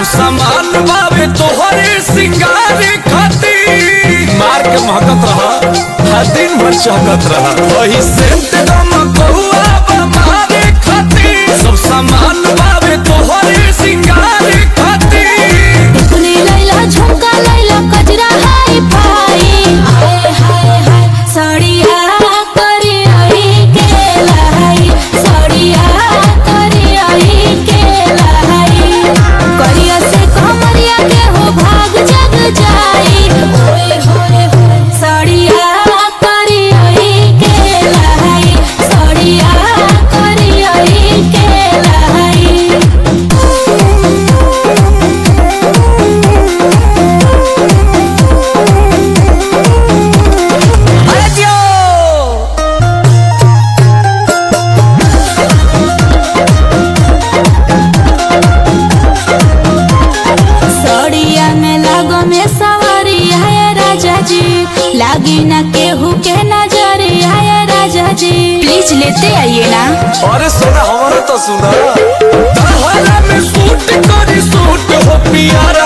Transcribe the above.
सामान बाबे तोहरे सिंगार खातिर मार के महकत रहा दिन भर चहकत रहा वही सेंट गमकौआ मारे खातिर सब सामान बाबे तोहरे सिंगार खातिर इतनी लैला झुमका लैला कजरा हाय भाई हाय हाय हाय साड़िया करी आई के लाई साड़िया करी आई के लाई करिया से कमरिया के हो भाग जग जाई ओए होए होए साड़िया करी आई के लाई साड़िया करी आई के लाई लागी न केहू के नजरिया है राजा जी प्लीज लेते आइए ना। अरे सुना हमारा तो सुना में सूट करी सूट हो पियारा।